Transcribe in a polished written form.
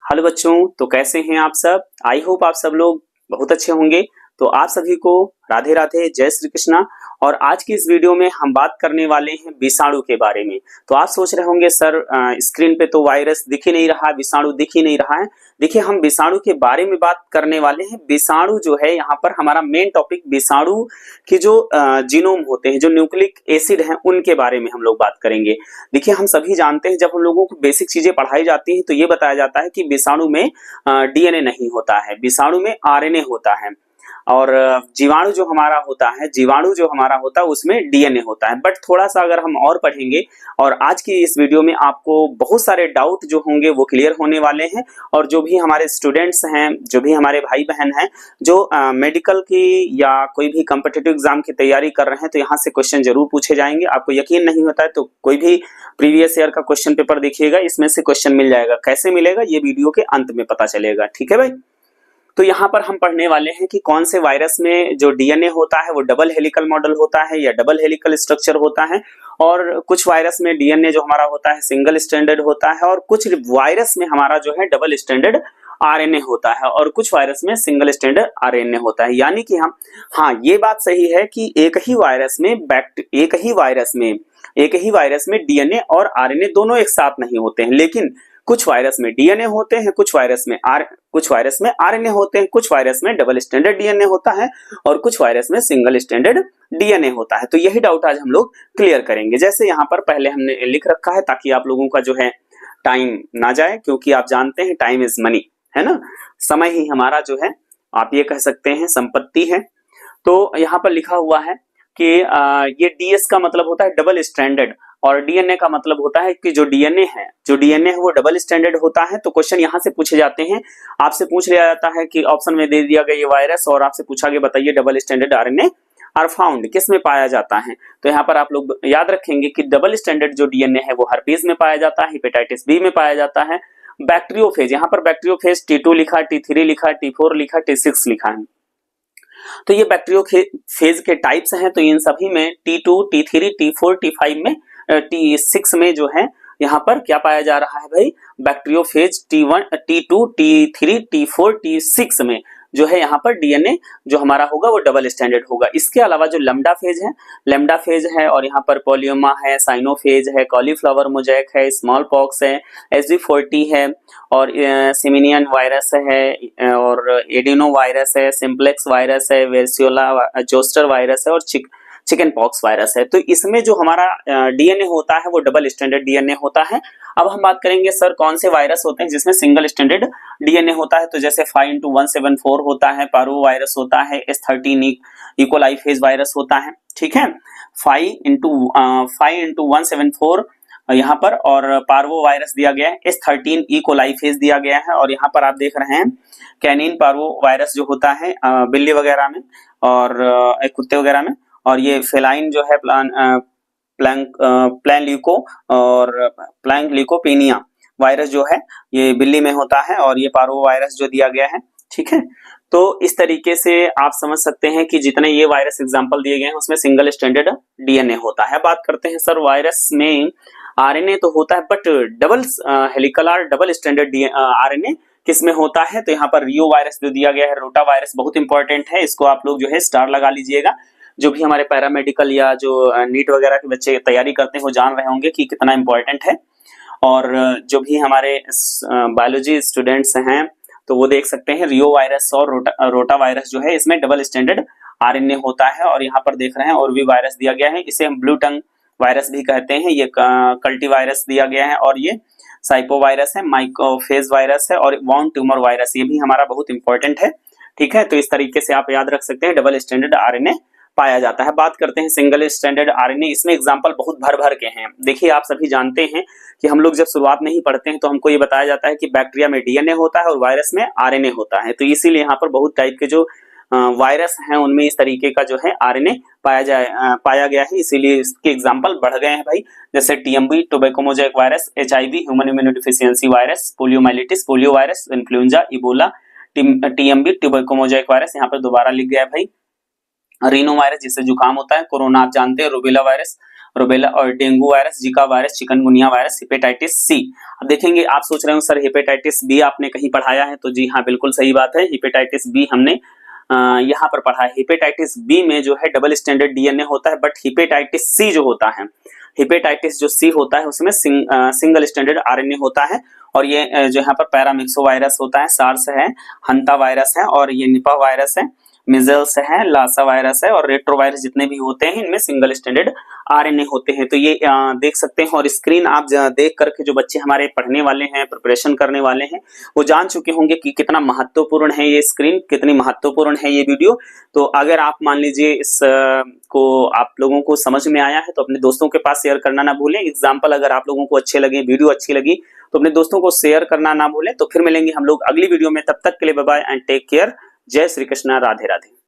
Hello बच्चों, तो कैसे हैं आप सब। आई होप आप सब लोग बहुत अच्छे होंगे। तो आप सभी को राधे राधे, जय श्री कृष्णा। और आज की इस वीडियो में हम बात करने वाले हैं विषाणु के बारे में। तो आप सोच रहे होंगे सर स्क्रीन पे तो वायरस दिख ही नहीं रहा, विषाणु दिख ही नहीं रहा है। देखिए, हम विषाणु के बारे में बात करने वाले हैं। विषाणु जो है यहाँ पर हमारा मेन टॉपिक विषाणु के जो जीनोम होते हैं, जो न्यूक्लिक एसिड हैं, उनके बारे में हम लोग बात करेंगे। देखिए, हम सभी जानते हैं जब हम लोगों को बेसिक चीजें पढ़ाई जाती हैं तो ये बताया जाता है कि विषाणु में डीएनए नहीं होता है, विषाणु में आरएनए होता है। और जीवाणु जो हमारा होता है, जीवाणु जो हमारा होता है उसमें डीएनए होता है। बट थोड़ा सा अगर हम और पढ़ेंगे और आज की इस वीडियो में आपको बहुत सारे डाउट जो होंगे वो क्लियर होने वाले हैं। और जो भी हमारे स्टूडेंट्स हैं, जो भी हमारे भाई बहन हैं जो मेडिकल की या कोई भी कॉम्पिटिटिव एग्जाम की तैयारी कर रहे हैं, तो यहाँ से क्वेश्चन जरूर पूछे जाएंगे। आपको यकीन नहीं होता है तो कोई भी प्रीवियस ईयर का क्वेश्चन पेपर देखिएगा, इसमें से क्वेश्चन मिल जाएगा। कैसे मिलेगा ये वीडियो के अंत में पता चलेगा, ठीक है भाई। तो यहाँ पर हम पढ़ने वाले हैं कि कौन से वायरस में जो डीएनए होता है वो डबल हेलिकल मॉडल होता है या डबल हेलिकल स्ट्रक्चर होता है। और कुछ वायरस में डीएनए जो हमारा होता है सिंगल स्ट्रैंडेड होता है, और कुछ वायरस में हमारा जो है डबल स्ट्रैंडेड आरएनए होता है, और कुछ वायरस में सिंगल स्ट्रैंडेड आरएनए होता है। यानी कि हम, हाँ, ये बात सही है कि एक ही वायरस में डीएनए और आरएनए दोनों एक साथ नहीं होते हैं। लेकिन कुछ वायरस में डीएनए होते हैं, कुछ वायरस में आरएनए होते हैं, कुछ वायरस में डबल स्ट्रैंडेड डीएनए होता है, और कुछ वायरस में सिंगल स्ट्रैंडेड डीएनए होता है। तो यही डाउट आज हम लोग क्लियर करेंगे। जैसे यहाँ पर पहले हमने लिख रखा है ताकि आप लोगों का जो है टाइम ना जाए, क्योंकि आप जानते हैं टाइम इज मनी, है ना। समय ही हमारा जो है, आप ये कह सकते हैं, संपत्ति है। तो यहाँ पर लिखा हुआ है कि ये डीएस का मतलब होता है डबल स्ट्रैंडेड, और डीएनए का मतलब होता है कि जो डीएनए है वो डबल स्ट्रैंडेड होता है। तो क्वेश्चन यहाँ से पूछे जाते हैं, आपसे पूछ लिया जाता है कि ऑप्शन में दे दिया गया ये वायरस, और आपसे पूछा गया बताइए double stranded RNA are found किस में पाया जाता है। तो यहाँ पर आप लोग याद रखेंगे कि डबल स्ट्रैंडेड जो डीएनए है वो हर्पीज में पाया जाता है, हेपेटाइटिस बी में पाया जाता है। बैक्टीरियोफेज, यहाँ पर बैक्टीरियोफेज T2 लिखा, T3 लिखा, T4 लिखा, T6 लिखा है। तो ये बैक्टीरियोफेज के टाइप्स हैं। तो इन सभी में T2, T3, T4, T5 में, T6 में जो है यहाँ पर क्या पाया जा रहा है भाई, bacteriophage T1, T2, T3, T4, T6 में जो है यहाँ पर डीएनए जो हमारा होगा वो डबल स्टैंडर्ड होगा। इसके अलावा जो लेम्डा फेज है, और यहाँ पर पोलियोमा है, साइनोफेज है, कॉलीफ्लावर मोजैक है, स्मॉल पॉक्स है, SV40 है, और सिमिनियन वायरस है, और एडिनो वायरस है, सिंप्लेक्स वायरस है, वेरियोला जोस्टर वायरस है, और चिकन पॉक्स वायरस है। तो इसमें जो हमारा डीएनए होता है वो डबल स्टैंडर्ड डीएनए होता है। अब हम बात करेंगे सर कौन से वायरस होते हैं जिसमें सिंगल स्टैंडर्ड डीएनए होता है। तो जैसे 5x174 होता है, पारो वायरस होता है, S13 इकोलाई फेज वायरस होता है, ठीक है। 5x174 यहाँ पर, और पार्वो वायरस दिया गया है, S13 इकोलाई फेज दिया गया है। और यहाँ पर आप देख रहे हैं कैनिन पार्वो वायरस जो होता है बिल्ली वगैरह में और कुत्ते वगैरह में, और ये फेलाइन जो है प्लान ल्यूकोपेनिया वायरस जो है ये बिल्ली में होता है, और ये पार्वो वायरस जो दिया गया है, ठीक है। तो इस तरीके से आप समझ सकते हैं कि जितने ये वायरस एग्जांपल दिए गए हैं उसमें सिंगल स्टैंडर्ड डीएनए होता है। बात करते हैं सर वायरस में आरएनए तो होता है, बट डबल हेलिकल और डबल स्टैंडर्ड आरएनए किस में होता है। तो यहाँ पर रियो वायरस जो दिया गया है, रोटा वायरस, बहुत इंपॉर्टेंट है, इसको आप लोग जो है स्टार लगा लीजिएगा। जो भी हमारे पैरामेडिकल या जो नीट वगैरह के बच्चे तैयारी करते हैं वो जान रहे होंगे कि कितना इंपॉर्टेंट है। और जो भी हमारे बायोलॉजी स्टूडेंट्स हैं तो वो देख सकते हैं रियो वायरस और रोटा वायरस जो है इसमें डबल स्टैंडर्ड आरएनए होता है। और यहाँ पर देख रहे हैं और भी वायरस दिया गया है, इसे हम ब्लू टंग वायरस भी कहते हैं, ये कल्टी वायरस दिया गया है, और ये साइपो वायरस है, माइकोफेज वायरस है, और वाउंड ट्यूमर वायरस, ये भी हमारा बहुत इंपॉर्टेंट है, ठीक है। तो इस तरीके से आप याद रख सकते हैं डबल स्टैंडर्ड आरएनए पाया जाता है। बात करते हैं सिंगल स्टैंडर्ड आरएनए, इसमें एग्जांपल बहुत भर भर के हैं। देखिए, आप सभी जानते हैं कि हम लोग जब शुरुआत में ही पढ़ते हैं तो हमको ये बताया जाता है कि बैक्टीरिया में डीएनए होता है और वायरस में आरएनए होता है। तो इसीलिए यहाँ पर बहुत टाइप के जो वायरस हैं उनमें इस तरीके का जो है आरएनए पाया गया है, इसीलिए इसके एग्जाम्पल बढ़ गए हैं भाई। जैसे TMB tobacco mosaic virus, HIV human immunodeficiency virus, poliomyelitis polio virus, influenza, Ebola, TMB tobacco mosaic virus, यहाँ पर दोबारा लिख गया है भाई। रीनो वायरस जिससे जुकाम होता है, कोरोना आप जानते हैं, रूबेला वायरस, रूबेला और dengue virus, Zika virus, chikungunya virus, hepatitis C. अब देखेंगे, आप सोच रहे हो सर हेपेटाइटिस बी आपने कहीं पढ़ाया है, तो जी हाँ बिल्कुल सही बात है, हेपेटाइटिस बी हमने यहाँ पर पढ़ा है। हेपेटाइटिस बी में जो है डबल स्टैंडर्ड डीएनए होता है, बट हेपेटाइटिस सी जो होता है, हेपेटाइटिस जो सी होता है उसमें सिंगल स्टैंडर्ड आरएनए होता है। और ये जो यहाँ पर पैरामिक्सो वायरस होता है, सार्स है, हंता वायरस है, और ये निपा वायरस है, मिजल्स है, लासा वायरस है, और रेट्रोवायरस जितने भी होते हैं इनमें सिंगल स्टैंडर्ड आरएनए होते हैं। तो ये देख सकते हैं, और स्क्रीन आप देख करके जो बच्चे हमारे पढ़ने वाले हैं, प्रिपरेशन करने वाले हैं, वो जान चुके होंगे कि कितना महत्वपूर्ण है ये स्क्रीन, कितनी महत्वपूर्ण है ये वीडियो। तो अगर आप मान लीजिए इस को आप लोगों को समझ में आया है तो अपने दोस्तों के पास शेयर करना ना भूलें। एग्जाम्पल अगर आप लोगों को अच्छे लगे, वीडियो अच्छी लगी, तो अपने दोस्तों को शेयर करना ना भूलें। तो फिर मिलेंगे हम लोग अगली वीडियो में, तब तक के लिए bye bye and take care. जय श्री कृष्णा, राधे राधे।